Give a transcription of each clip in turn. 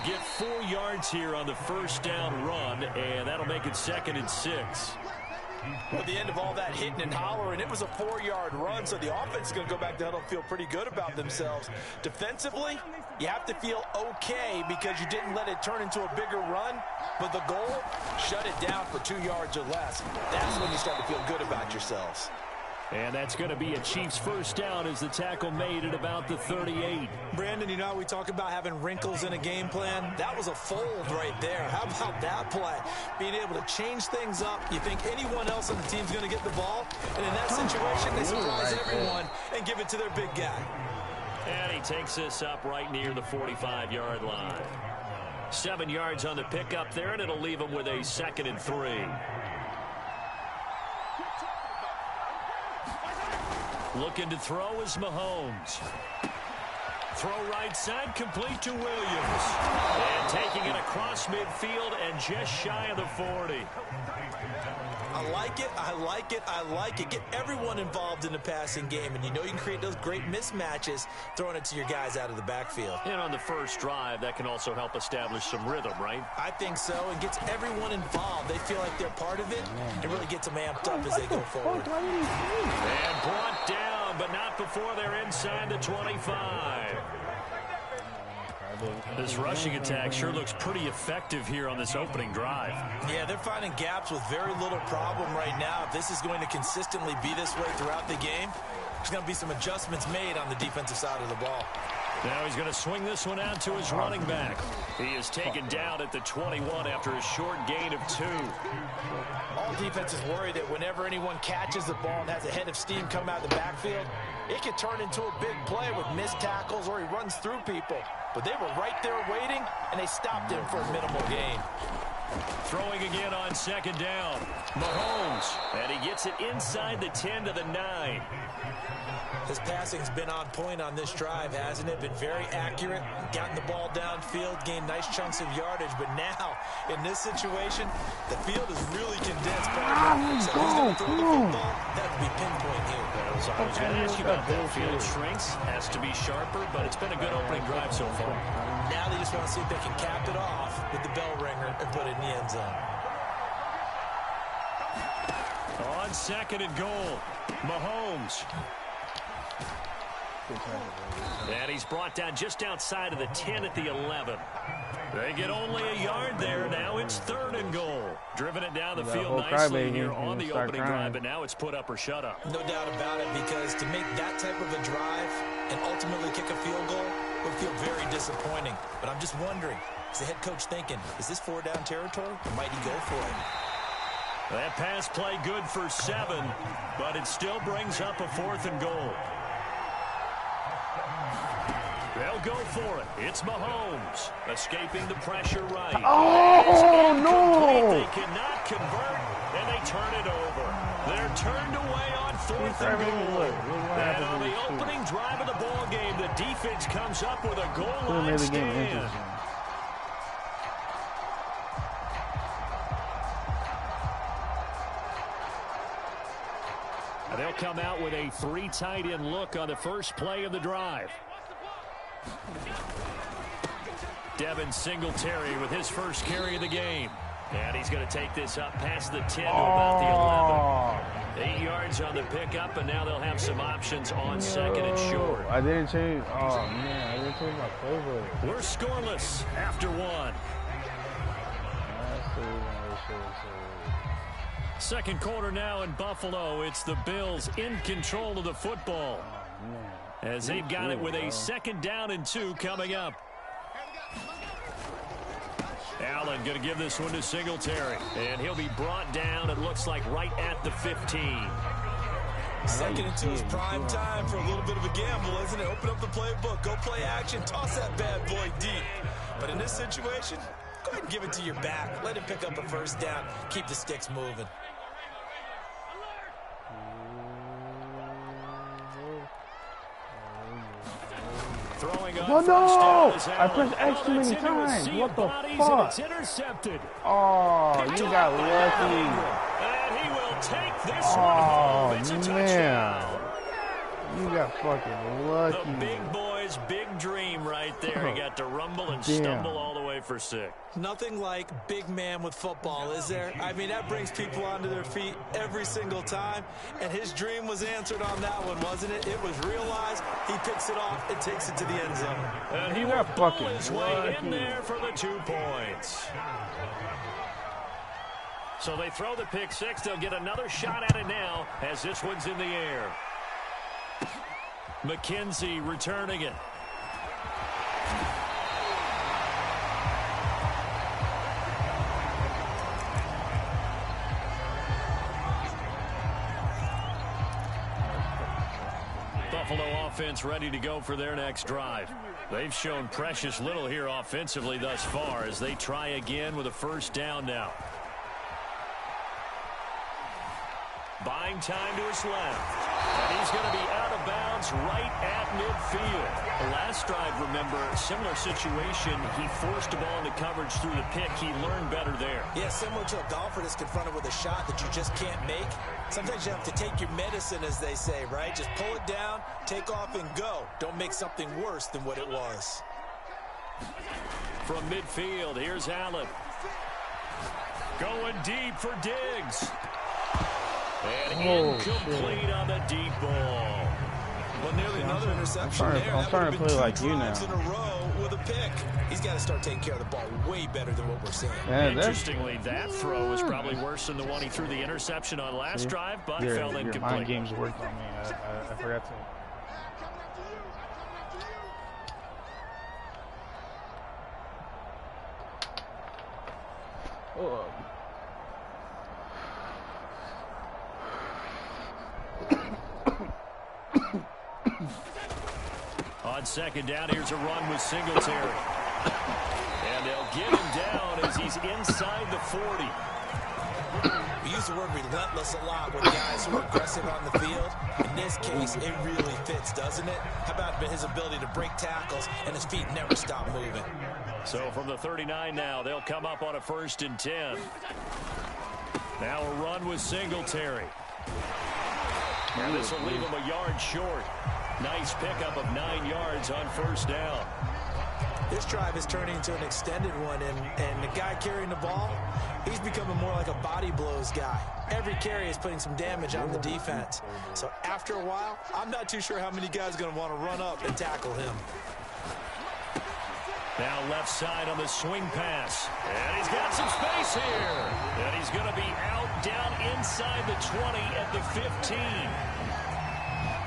get 4 yards here on the first down run, and that'll make it 2nd and 6. Well, at the end of all that hitting and hollering, it was a 4-yard run, so the offense is going to go back to huddle and feel pretty good about themselves. Defensively, you have to feel okay because you didn't let it turn into a bigger run, but the goal, shut it down for 2 yards or less. That's when you start to feel good about yourselves. And that's going to be a Chiefs first down as the tackle made at about the 38. Brandon, you know how we talk about having wrinkles in a game plan? That was a fold right there. How about that play? Being able to change things up. You think anyone else on the team's going to get the ball? And in that situation, they surprise everyone and give it to their big guy. And he takes this up right near the 45-yard line. 7 yards on the pickup there, and it'll leave him with a 2nd and 3. Looking to throw is Mahomes. Throw right side, complete to Williams. And taking it across midfield and just shy of the 40. I like it, I like it, I like it. Get everyone involved in the passing game, and you know you can create those great mismatches throwing it to your guys out of the backfield. And on the first drive, that can also help establish some rhythm, right? I think so. It gets everyone involved. They feel like they're part of it. It really gets them amped up as they go forward. And brought down, but not before they're inside the 25. This rushing attack sure looks pretty effective here on this opening drive. Yeah, they're finding gaps with very little problem right now. If this is going to consistently be this way throughout the game, there's going to be some adjustments made on the defensive side of the ball. Now he's going to swing this one out to his running back. He is taken down at the 21 after a short gain of 2. All defenses worry that whenever anyone catches the ball and has a head of steam come out of the backfield, it can turn into a big play with missed tackles or he runs through people. But they were right there waiting, and they stopped him for a minimal gain. Throwing again on 2nd down. Mahomes, and he gets it inside the 10 to the 9. His passing's been on point on this drive, hasn't it? Been very accurate, gotten the ball downfield, gained nice chunks of yardage. But now, in this situation, the field is really condensed. So he's going to throw the football. That would be pinpoint here. I was going to ask you about that. Field shrinks, has to be sharper, but it's been a good opening drive so far. Now they just want to see if they can cap it off with the bell ringer and put it in the end zone. On 2nd and goal, Mahomes. And he's brought down just outside of the 10 at the 11. They get only a yard there. Now it's 3rd and goal. Driven it down the field nicely here on the opening drive, but now it's put up or shut up. No doubt about it, because to make that type of a drive and ultimately kick a field goal would feel very disappointing. But I'm just wondering, is the head coach thinking, is this 4-down territory, or might he go for it? That pass play good for 7, but it still brings up a 4th and goal. They'll go for it. It's Mahomes escaping the pressure right. Oh, no! They cannot convert, and they turn it over. They're turned away on 4th and goal. And on the opening drive of the ball game, the defense comes up with a goal line stand. And they'll come out with a 3 tight end look on the first play of the drive. Devin Singletary with his first carry of the game. And he's going to take this up past the 10 to about the 11. 8 yards on the pickup, and now they'll have some options on 2nd and short. I didn't change. Oh, man. I didn't change my playbook. We're scoreless after 1. Second quarter now in Buffalo. It's the Bills in control of the football, as they've got it with a 2nd down and 2 coming up. Allen going to give this one to Singletary, and he'll be brought down, it looks like, right at the 15. 2nd and 2 is prime time for a little bit of a gamble, isn't it? Open up the playbook, go play action, toss that bad boy deep. But in this situation, go ahead and give it to your back. Let him pick up a 1st down. Keep the sticks moving. Oh, no! I pressed X too many times. What the fuck? It's intercepted. Oh, you got lucky. And he will take this one home. It's a touchdown. You got fucking lucky. The big boy his big dream right there. He got to rumble and stumble all the way for 6. Nothing like big man with football, is there? I mean, that brings people onto their feet every single time, and his dream was answered on that one, wasn't it? It was realized. He picks it off and takes it to the end zone. And he will pull his way in there for the 2 points. So they throw the pick 6. They'll get another shot at it now as this one's in the air. McKenzie returning it. Buffalo offense ready to go for their next drive. They've shown precious little here offensively thus far as they try again with a first down now. Buying time to his left. And he's going to be out of bounds right at midfield. The last drive, remember, similar situation. He forced a ball into coverage through the pick. He learned better there. Yeah, similar to a golfer that's confronted with a shot that you just can't make. Sometimes you have to take your medicine, as they say, right? Just pull it down, take off, and go. Don't make something worse than what it was. From midfield, here's Allen. Going deep for Diggs. And incomplete on the deep ball. Well, nearly another interception there. I'm starting to play like you now. In a row with a pick. He's got to start taking care of the ball way better than what we're seeing. Yeah, interestingly, that throw was probably worse than the one he threw the interception on last drive, but fell incomplete. Your mind games worked on me. I forgot to. Oh. On second down, here's a run with Singletary. And they'll get him down as he's inside the 40. We use the word relentless a lot with guys who are aggressive on the field. In this case, it really fits, doesn't it? How about his ability to break tackles and his feet never stop moving? So from the 39 now, they'll come up on a 1st and 10. Now a run with Singletary. And this will leave him a yard short. Nice pickup of 9 yards on first down. This drive is turning into an extended one, and the guy carrying the ball, he's becoming more like a body blows guy. Every carry is putting some damage on the defense. So after a while, I'm not too sure how many guys are going to want to run up and tackle him. Now left side on the swing pass. And he's got some space here. And he's going to be out down inside the 20 at the 15.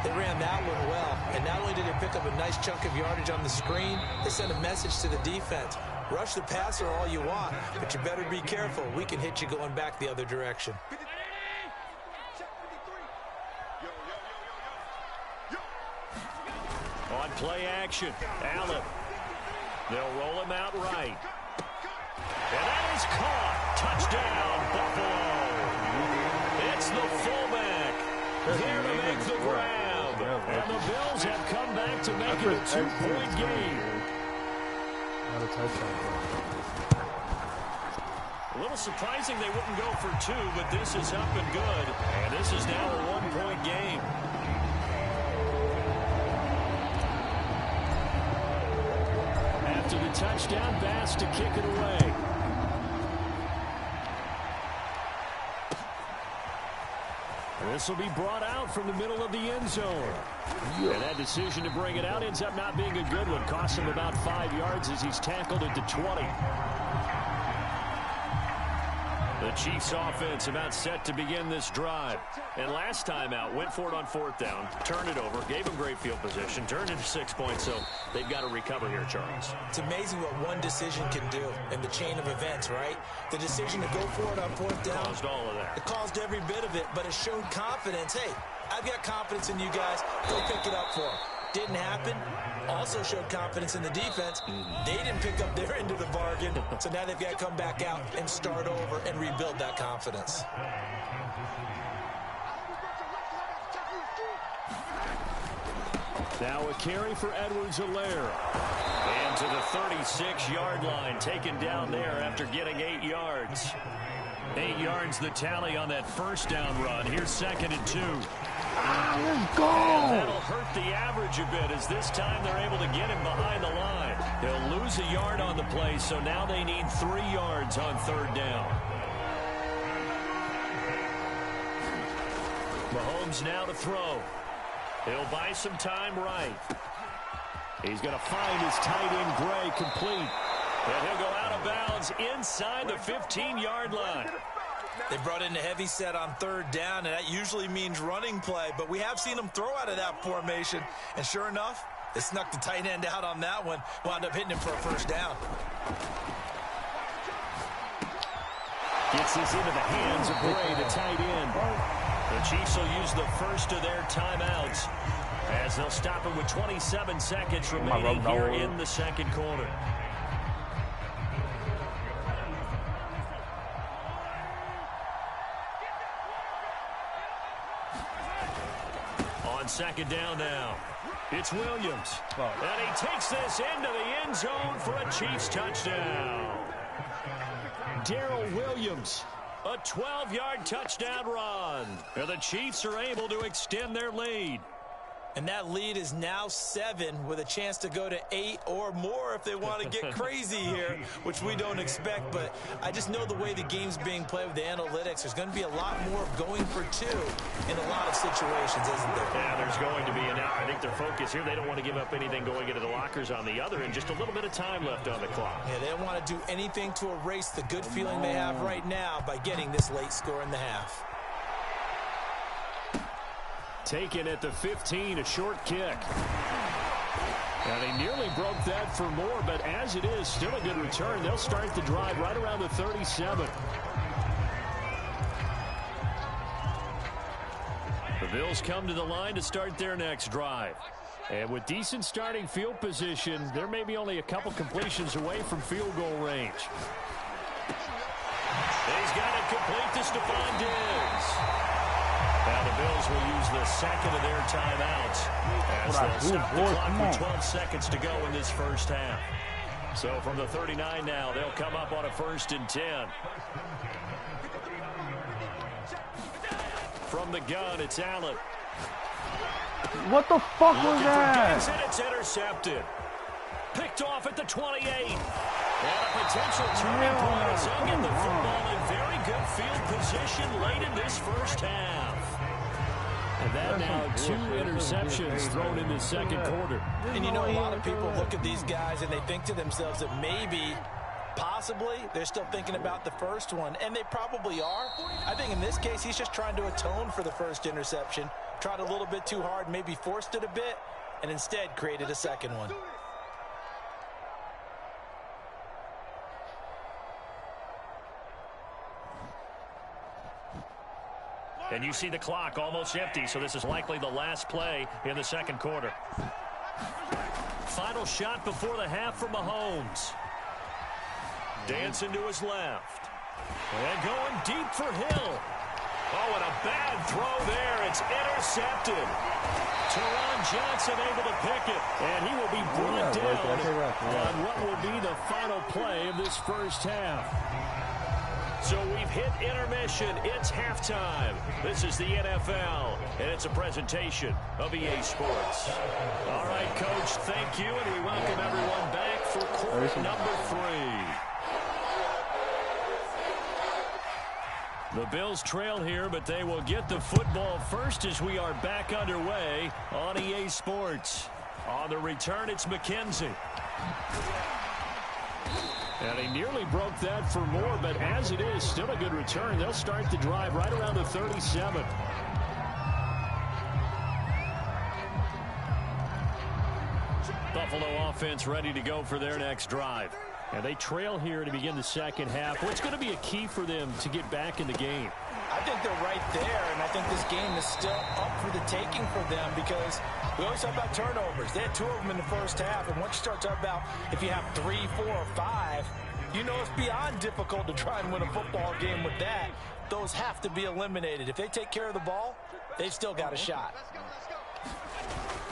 They ran that one well, and not only did they pick up a nice chunk of yardage on the screen, they sent a message to the defense. Rush the passer all you want, but you better be careful. We can hit you going back the other direction. On play action, Allen. They'll roll him out right. And that is caught. Touchdown, Buffalo. It's the fullback. There to make the grab. And the Bills have come back to make it a 2-point game. Not a touchdown. A little surprising they wouldn't go for 2, but this is up and good. And this is now a 1-point game. After the touchdown, Bass to kick it away. This will be brought out from the middle of the end zone. And that decision to bring it out ends up not being a good one. Costs him about 5 yards as he's tackled at the 20. The Chiefs offense about set to begin this drive. And last time out, went for it on 4th down, turned it over, gave them great field position, turned into 6 points, so they've got to recover here, Charles. It's amazing what one decision can do in the chain of events, right? The decision to go for it on 4th down. Caused all of that. It caused every bit of it, but it showed confidence. Hey, I've got confidence in you guys. Go pick it up for them. Didn't happen. Also showed confidence in the defense. They didn't pick up their end of the bargain, so now they've got to come back out and start over and rebuild that confidence. Now a carry for Edwards-Helaire. And to the 36-yard line, taken down there after getting 8 yards. 8 yards the tally on that first down run. Here's 2nd and 2. Let's go. And that'll hurt the average a bit as this time they're able to get him behind the line. They'll lose a yard on the play, so now they need 3 yards on 3rd down. Mahomes now to throw. He'll buy some time right. He's going to find his tight end, Gray, complete. And he'll go out of bounds inside the 15-yard line. They brought in a heavy set on 3rd down, and that usually means running play. But we have seen them throw out of that formation. And sure enough, they snuck the tight end out on that one. Wound up hitting him for a 1st down. Gets this into the hands of Bray, the tight end. The Chiefs will use the first of their timeouts as they'll stop him with 27 seconds remaining here in the 2nd quarter. On 2nd down now, it's Williams. And he takes this into the end zone for a Chiefs touchdown. Darrell Williams, a 12-yard touchdown run. And the Chiefs are able to extend their lead. And that lead is now 7 with a chance to go to 8 or more if they want to get crazy here, which we don't expect. But I just know the way the game's being played with the analytics, there's going to be a lot more of going for 2 in a lot of situations, isn't there? Yeah, there's going to be. And I think their focus here, they don't want to give up anything going into the lockers on the other, and just a little bit of time left on the clock. Yeah, they don't want to do anything to erase the good feeling they have right now by getting this late score in the half. Taken at the 15, a short kick. And he nearly broke that for more, but as it is, still a good return. They'll start the drive right around the 37. The Bills come to the line to start their next drive. And with decent starting field position, there may be only a couple completions away from field goal range. He's got it complete to Stephon Diggs. Now the Bills will use the 2nd of their timeouts as they'll stop the clock with 12 seconds to go in this 1st half. So from the 39 now, they'll come up on a 1st and 10. From the gun, it's Allen. What the fuck was that? And it's intercepted. Picked off at the 28. And a potential turning point as they'll get the football in very good field position late in this 1st half. And that now 2 interceptions thrown in the 2nd quarter. And you know, a lot of people look at these guys and they think to themselves that maybe, possibly, they're still thinking about the 1st one. And they probably are. I think in this case, he's just trying to atone for the 1st interception. Tried a little bit too hard, maybe forced it a bit, and instead created a 2nd one. And you see the clock almost empty, so this is likely the last play in the 2nd quarter. Final shot before the half for Mahomes. Dancing to his left. And going deep for Hill. Oh, and a bad throw there. It's intercepted. Teron Johnson able to pick it. And he will be brought down on what will be the final play of this 1st half. So we've hit intermission. It's halftime. This is the NFL, and it's a presentation of EA Sports. All right, Coach, thank you, and we welcome everyone back for quarter number 3. The Bills trail here, but they will get the football first as we are back underway on EA Sports. On the return, it's McKenzie. And he nearly broke that for more, but as it is, still a good return. They'll start the drive right around the 37. Buffalo offense ready to go for their next drive. And they trail here to begin the 2nd half. What's going to be a key for them to get back in the game? I think they're right there, and I think this game is still up for the taking for them because we always talk about turnovers. They had 2 of them in the 1st half, and once you start talking about if you have 3, 4, or 5, you know it's beyond difficult to try and win a football game with that. Those have to be eliminated. If they take care of the ball, they've still got a shot.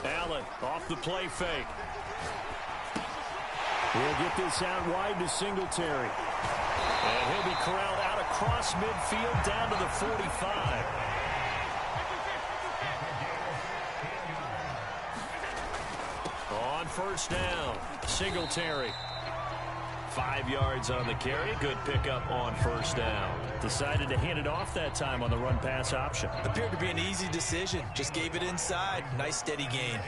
Allen off the play fake. He'll get this out wide to Singletary. And he'll be corralled out across midfield down to the 45. first down. Singletary. 5 yards on the carry. Good pickup on first down. Decided to hand it off that time on the run-pass option. Appeared to be an easy decision. Just gave it inside. Nice steady gain.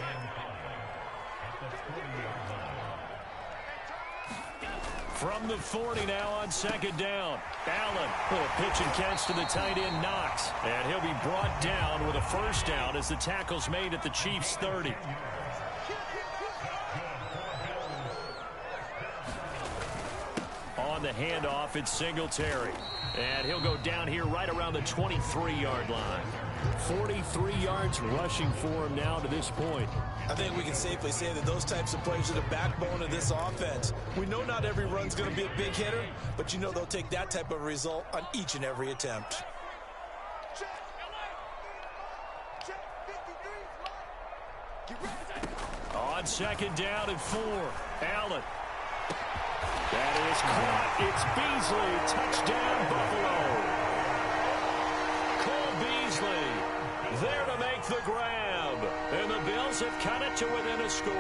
From the 40 now on second down. Allen, little pitch and catch to the tight end, Knox. And he'll be brought down with a first down as the tackle's made at the Chiefs' 30. On the handoff, it's Singletary. And he'll go down here right around the 23-yard line. 43 yards rushing for him now to this point. I think we can safely say that those types of players are the backbone of this offense. We know not every run's going to be a big hitter, but you know they'll take that type of result on each and every attempt. On second down and 4, Allen. That is caught. It's Beasley. Touchdown, Buffalo. Cole Beasley there to make the grab. And the Bills have cut it to within a score.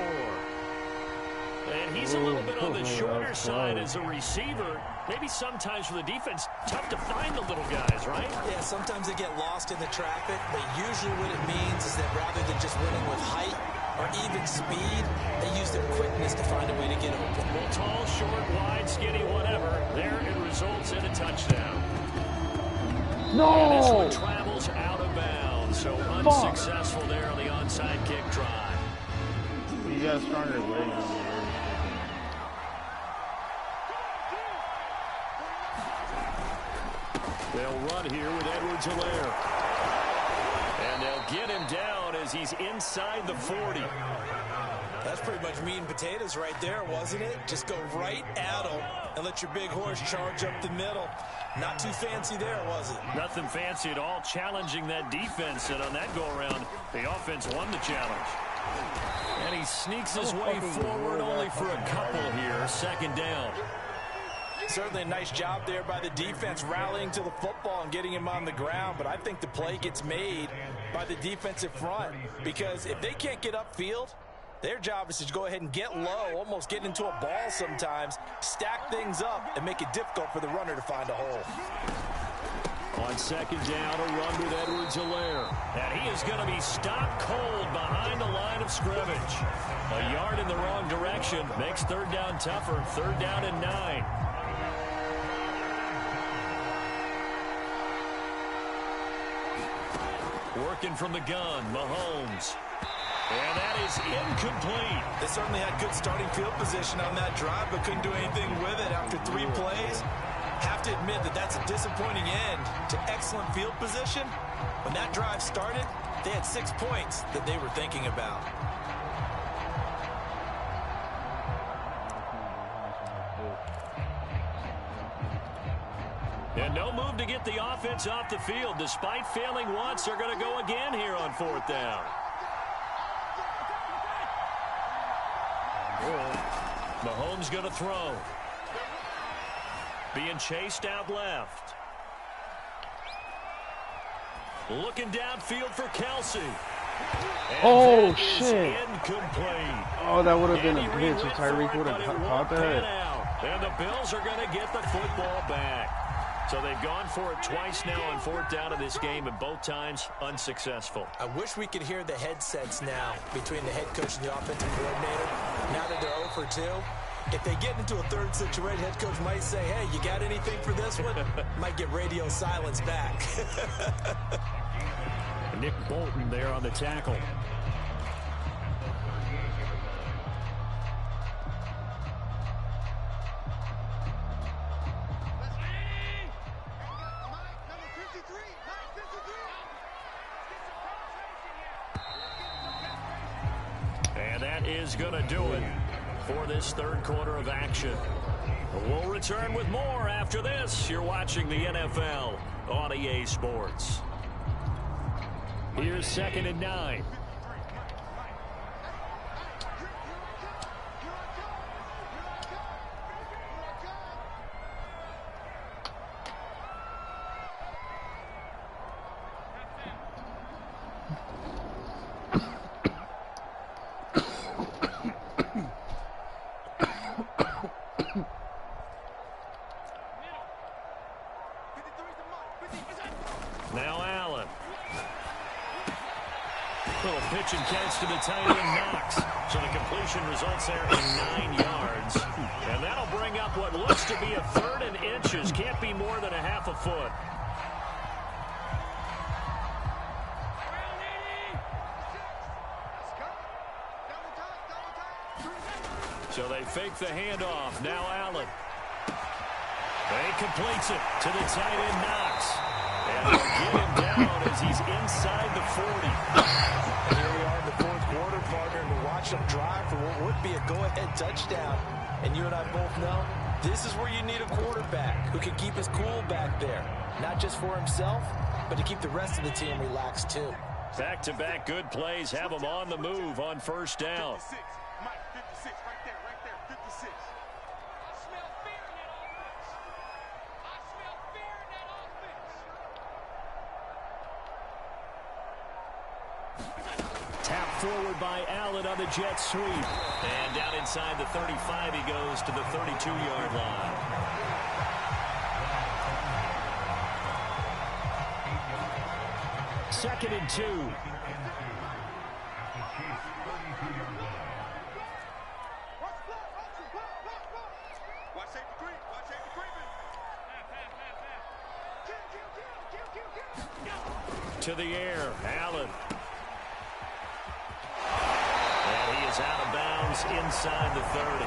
And he's a little bit on the shorter side as a receiver. Maybe sometimes for the defense, tough to find the little guys, right? Yeah, sometimes they get lost in the traffic, but usually what it means is that rather than just winning with height or even speed, they use their quickness to find a way to get open. Well, tall, short, wide, skinny, whatever. There it results in a touchdown. No! And this one travels out of bounds, so unsuccessful there on the onside kick try. You got stronger legs. They'll run here with Edwards-Helaire. And they'll get him down as he's inside the 40. That's pretty much meat and potatoes right there, wasn't it? Just go right at him and let your big horse charge up the middle. Not too fancy there, was it? Nothing fancy at all, challenging that defense. And on that go-around, the offense won the challenge. And he sneaks his way forward only for a couple here. Second down. Certainly a nice job there by the defense rallying to the football and getting him on the ground, but I think the play gets made by the defensive front because if they can't get upfield, their job is to go ahead and get low, almost get into a ball sometimes, stack things up, and make it difficult for the runner to find a hole. On second down, a run with Edwards-Helaire. And he is going to be stopped cold behind the line of scrimmage. A yard in the wrong direction makes third down tougher. Third down and 9. Working from the gun, Mahomes. And that is incomplete. They certainly had good starting field position on that drive, but couldn't do anything with it after 3 plays. Have to admit that that's a disappointing end to excellent field position. When that drive started, they had 6 points that they were thinking about. And no move to get the offense off the field. Despite failing once, they're going to go again here on fourth down. Mahomes going to throw. Being chased out left. Looking downfield for Kelsey. Oh, shit. Incomplete. Oh, that would have been a pitch if Tyreek would have caught that. And the Bills are going to get the football back. So they've gone for it twice now on fourth down in this game, and both times unsuccessful. I wish we could hear the headsets now between the head coach and the offensive coordinator. Now that they're 0 for 2, if they get into a third situation, head coach might say, hey, you got anything for this one? Might get radio silence back. Nick Bolton there on the tackle. And that is going to do it for this third quarter of action. We'll return with more after this. You're watching the NFL on EA Sports. Here's second and 9. Little pitch and catch to the tight end, Knox. So the completion results there in 9 yards. And that'll bring up what looks to be a 3rd and inches. Can't be more than a half a foot. So they fake the handoff. Now Allen. He completes it to the tight end, Knox. And they'll get him down as he's inside the 40. And here we are in the 4th quarter, partner, and we're watching them drive for what would be a go-ahead touchdown. And you and I both know this is where you need a quarterback who can keep his cool back there. Not just for himself, but to keep the rest of the team relaxed too. Back-to-back good plays have him on the move on 1st down. 56. Mike, 56, right there, 56. I smell fear in that offense. I smell fear in that offense. Tap forward by Allen on the jet sweep. And down inside the 35 he goes to the 32-yard line. Second and 2. To the air, Allen. And he is out of bounds inside the 30.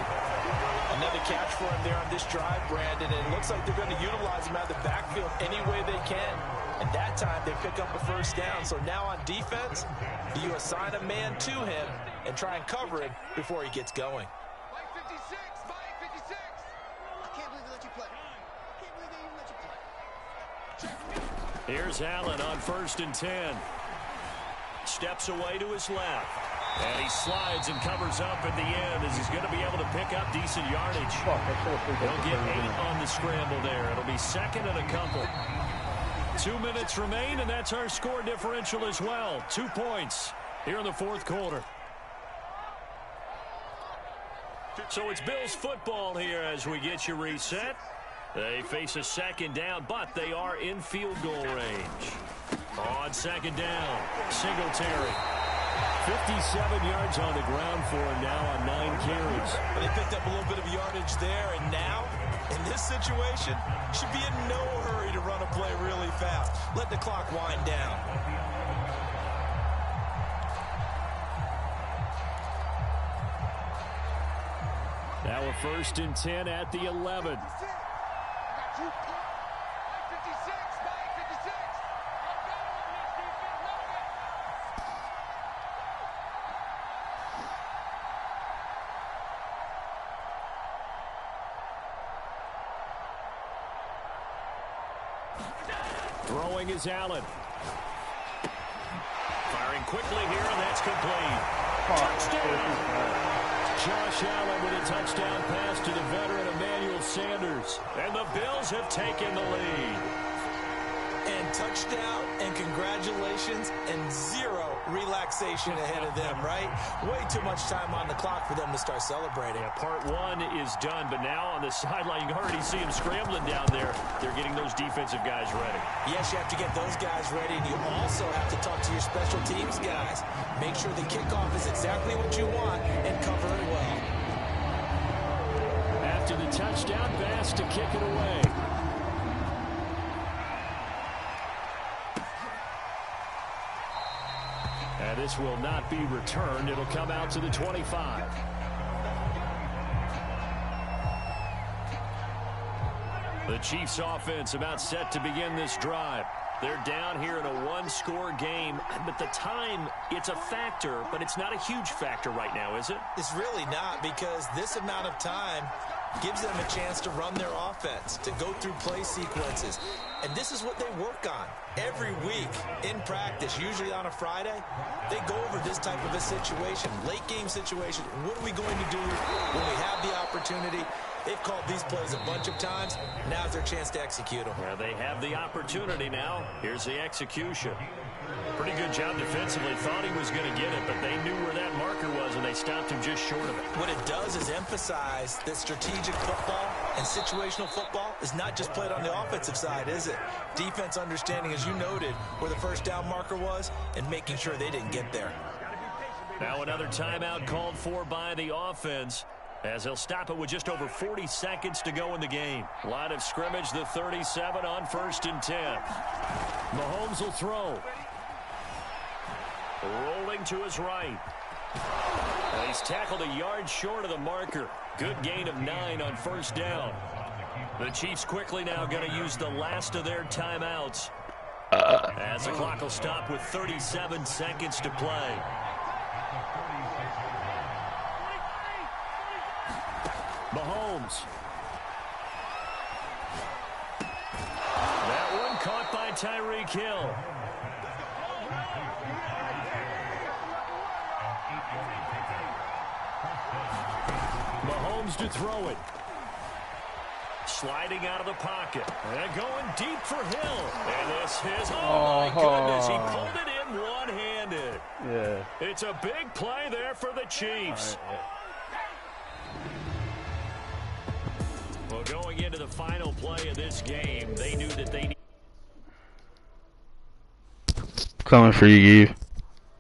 Another catch for him there on this drive, Brandon, and it looks like they're going to utilize him out of the backfield any way they can. And that time they pick up a 1st down. So now on defense, you assign a man to him and try and cover him before he gets going. Mike 56, Mike 56. I can't believe they let you play. I can't believe they even let you play. Here's Allen on 1st and 10. Steps away to his left. And he slides and covers up at the end as he's going to be able to pick up decent yardage. He'll get 8 on the scramble there. It'll be 2nd and a couple. 2 minutes remain, and that's our score differential as well. 2 points here in the 4th quarter. So it's Bills football here as we get you reset. They face a 2nd down, but they are in field goal range. On 2nd down, Singletary. 57 yards on the ground for him now on 9 carries. They picked up a little bit of yardage there, and now, in this situation, should be in no hurry to run a play really fast. Let the clock wind down. Now a 1st and 10 at the 11. Throwing is Allen. Firing quickly here, and that's complete. Touchdown! Josh Allen with a touchdown pass to the veteran Emmanuel Sanders. And the Bills have taken the lead. And touchdown, and congratulations, and 0 relaxation ahead of them, right? Way too much time on the clock for them to start celebrating. Yeah, part 1 is done, but now on the sideline, you can already see them scrambling down there. They're getting those defensive guys ready. Yes, you have to get those guys ready, and you also have to talk to your special teams guys. Make sure the kickoff is exactly what you want and cover it well. After the touchdown, Bass to kick it away. And this will not be returned. It'll come out to the 25. The Chiefs offense about set to begin this drive. They're down here in a 1-score game, but the time, it's a factor, but it's not a huge factor right now, is it? It's really not, because this amount of time gives them a chance to run their offense, to go through play sequences. And this is what they work on every week in practice, usually on a Friday. They go over this type of a situation, late game situation. What are we going to do when we have the opportunity? They've called these plays a bunch of times. Now's their chance to execute them. Well, they have the opportunity now. Here's the execution. Pretty good job defensively. Thought he was going to get it, but they knew where that marker was, and they stopped him just short of it. What it does is emphasize that strategic football and situational football is not just played on the offensive side, is it? Defense understanding, as you noted, where the first down marker was and making sure they didn't get there. Now another timeout called for by the offense, as they'll stop it with just over 40 seconds to go in the game. Line of scrimmage, the 37 on 1st and 10. Mahomes will throw. Rolling to his right. And he's tackled a yard short of the marker. Good gain of 9 on 1st down. The Chiefs quickly now going to use the last of their timeouts, as the clock will stop with 37 seconds to play. Mahomes. That one caught by Tyreek Hill. Mahomes to throw it. Sliding out of the pocket. And going deep for Hill. And this is, oh my goodness, he pulled it in one-handed. Yeah. It's a big play there for the Chiefs. Well, going into the final play of this game, they knew that they... Coming for you, Eve.